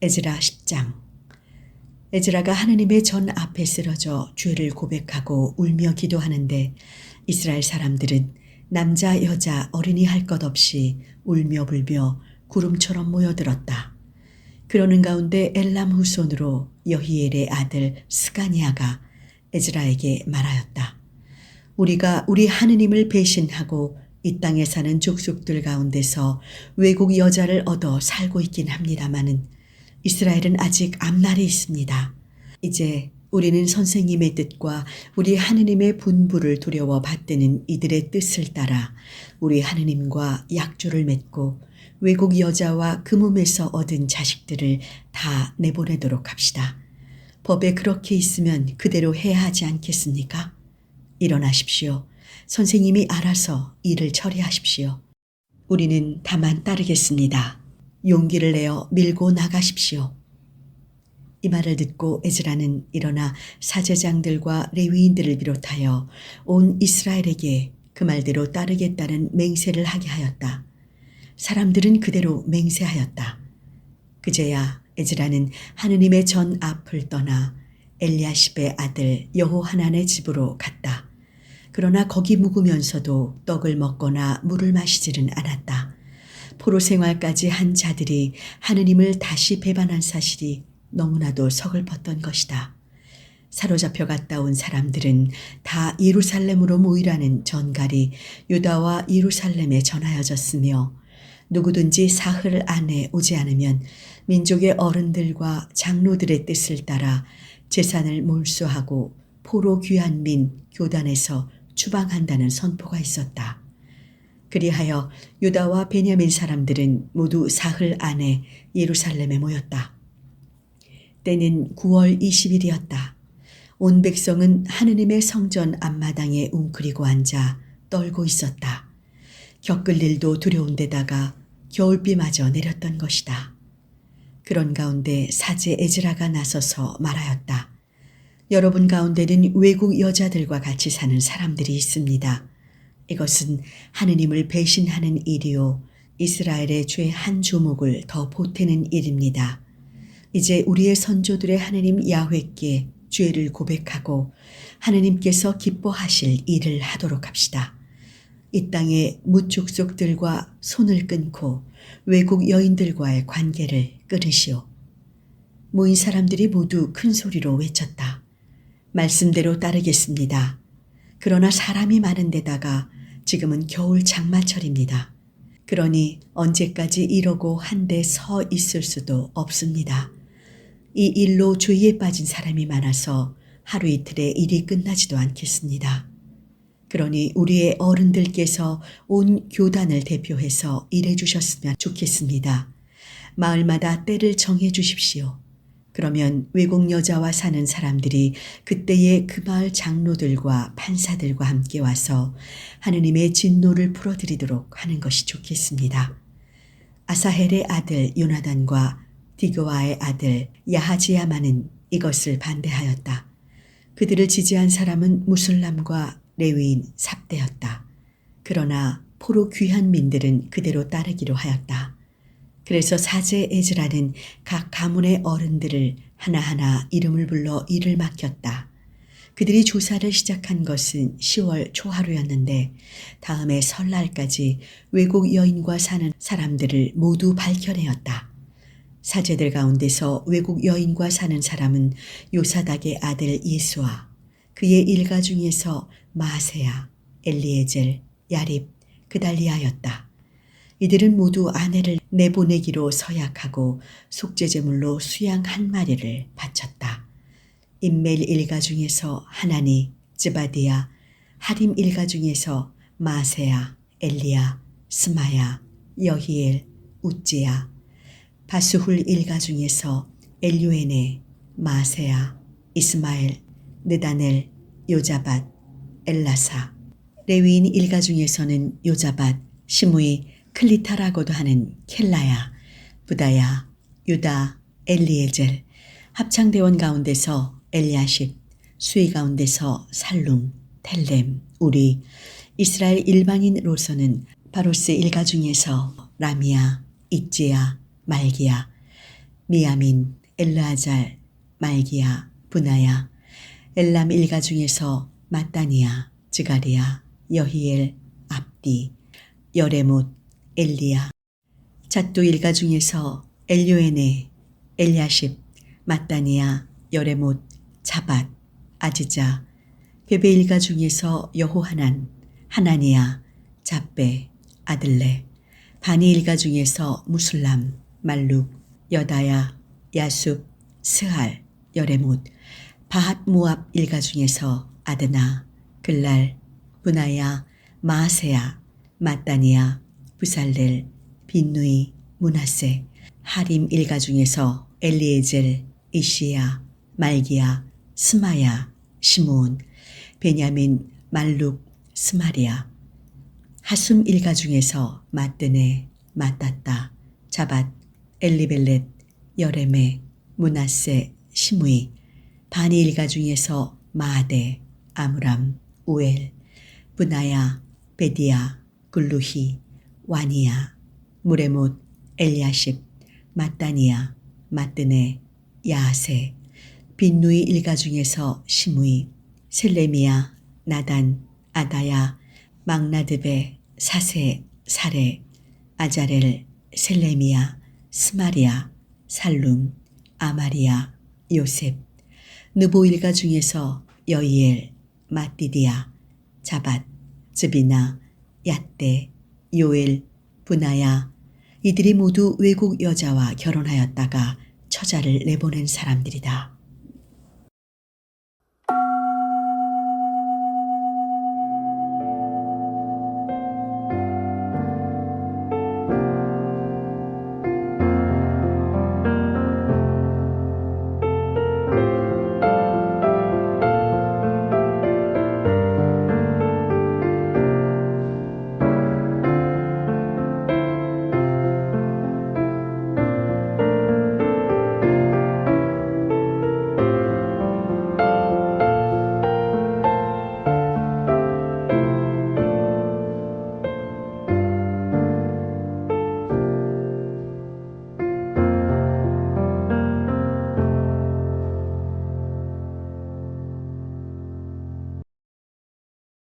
에즈라 10장. 에즈라가 하느님의 전 앞에 쓰러져 죄를 고백하고 울며 기도하는데 이스라엘 사람들은 남자 여자 어린이 할 것 없이 울며 불며 구름처럼 모여들었다. 그러는 가운데 엘람 후손으로 여히엘의 아들 스가니아가 에즈라에게 말하였다. 우리가 우리 하느님을 배신하고 이 땅에 사는 족속들 가운데서 외국 여자를 얻어 살고 있긴 합니다마는 이스라엘은 아직 앞날이 있습니다. 이제 우리는 선생님의 뜻과 우리 하느님의 분부를 두려워 받드는 이들의 뜻을 따라 우리 하느님과 약조를 맺고 외국 여자와 그 몸에서 얻은 자식들을 다 내보내도록 합시다. 법에 그렇게 있으면 그대로 해야 하지 않겠습니까? 일어나십시오. 선생님이 알아서 일을 처리하십시오. 우리는 다만 따르겠습니다. 용기를 내어 밀고 나가십시오. 이 말을 듣고 에즈라는 일어나 사제장들과 레위인들을 비롯하여 온 이스라엘에게 그 말대로 따르겠다는 맹세를 하게 하였다. 사람들은 그대로 맹세하였다. 그제야 에즈라는 하느님의 전 앞을 떠나 엘리야십의 아들 여호하난의 집으로 갔다. 그러나 거기 묵으면서도 떡을 먹거나 물을 마시지는 않았다. 포로 생활까지 한 자들이 하느님을 다시 배반한 사실이 너무나도 서글펐던 것이다. 사로잡혀 갔다 온 사람들은 다 예루살렘으로 모이라는 전갈이 유다와 예루살렘에 전하여졌으며 누구든지 사흘 안에 오지 않으면 민족의 어른들과 장로들의 뜻을 따라 재산을 몰수하고 포로 귀한 민 교단에서 추방한다는 선포가 있었다. 그리하여 유다와 베냐민 사람들은 모두 사흘 안에 예루살렘에 모였다. 때는 9월 20일이었다. 온 백성은 하느님의 성전 앞마당에 웅크리고 앉아 떨고 있었다. 겪을 일도 두려운 데다가 겨울비마저 내렸던 것이다. 그런 가운데 사제 에즈라가 나서서 말하였다. 여러분 가운데는 외국 여자들과 같이 사는 사람들이 있습니다. 이것은 하느님을 배신하는 일이요 이스라엘의 죄 한 조목을 더 보태는 일입니다. 이제 우리의 선조들의 하느님 야훼께 죄를 고백하고 하느님께서 기뻐하실 일을 하도록 합시다. 이 땅의 무족속들과 손을 끊고 외국 여인들과의 관계를 끊으시오. 모인 사람들이 모두 큰 소리로 외쳤다. 말씀대로 따르겠습니다. 그러나 사람이 많은 데다가 지금은 겨울 장마철입니다. 그러니 언제까지 이러고 한데 서 있을 수도 없습니다. 이 일로 죄에 빠진 사람이 많아서 하루 이틀에 일이 끝나지도 않겠습니다. 그러니 우리의 어른들께서 온 교단을 대표해서 일해 주셨으면 좋겠습니다. 마을마다 때를 정해 주십시오. 그러면 외국 여자와 사는 사람들이 그때에 그 마을 장로들과 판사들과 함께 와서 하느님의 진노를 풀어드리도록 하는 것이 좋겠습니다. 아사헬의 아들 요나단과 디그와의 아들 야하지야만은 이것을 반대하였다. 그들을 지지한 사람은 무슬람과 레위인 삽대였다. 그러나 포로 귀한 민들은 그대로 따르기로 하였다. 그래서 사제 에즈라는 각 가문의 어른들을 하나하나 이름을 불러 일을 맡겼다. 그들이 조사를 시작한 것은 10월 초하루였는데 다음에 설날까지 외국 여인과 사는 사람들을 모두 밝혀내었다. 사제들 가운데서 외국 여인과 사는 사람은 요사닥의 아들 예수와 그의 일가 중에서 마세야, 엘리에젤, 야립, 그달리아였다. 이들은 모두 아내를 내보내기로 서약하고 속죄제물로 수양 한 마리를 바쳤다. 임멜 일가 중에서 하나니, 즈바디야, 하림 일가 중에서 마세야, 엘리야, 스마야, 여히엘, 우찌야, 바수훌 일가 중에서 엘요에네, 마세야, 이스마엘, 느다넬, 요자밧, 엘라사, 레위인 일가 중에서는 요자밧, 시므이, 클리타라고도 하는 켈라야, 부다야, 유다, 엘리에젤, 합창대원 가운데서 엘리야십, 수위 가운데서 살룸, 텔렘, 우리, 이스라엘 일반인으로서는 바로스 일가 중에서 라미야, 있지야, 말기야, 미야민, 엘르아잘, 말기야, 부나야. 엘람 일가 중에서 마따니야, 즈가리야, 여히엘, 압디, 여레못, 엘리야. 잣도 일가 중에서 엘요에네, 엘야십, 마따니야, 여레못, 자밧, 아지자. 베베 일가 중에서 여호하난, 하나니야, 잡베, 아들레. 바니 일가 중에서 무술람, 말룩, 여다야, 야숲, 스할, 여레못. 바핫 모압 일가 중에서 아드나, 글랄, 부나야, 마아세야, 마따니야, 부살렐, 빈누이, 문하세. 하림 일가 중에서 엘리에젤, 이시야, 말기야, 스마야, 시므온. 베냐민, 말룩, 스마리야. 하숨 일가 중에서 마뜨네, 마따따, 자밧, 엘리벨렛, 여레메, 문하세, 시므이. 바니 일가 중에서 마아데, 아므람, 우엘, 부나야, 베디야, 굴루히, 와니야, 무레못, 엘야십, 마따니야, 마뜨네, 야세. 빈누이 일가 중에서 시므이, 셀레미야, 나단, 아다야, 막나드베, 사세, 사레, 아자렐, 셀레미야, 스마리야, 살룸, 아마리야, 요셉. 느보 일가 중에서 여이엘, 마띠디야, 자밧, 즈비나, 얏대, 요엘, 부나야. 이들이 모두 외국 여자와 결혼하였다가 처자를 내보낸 사람들이다.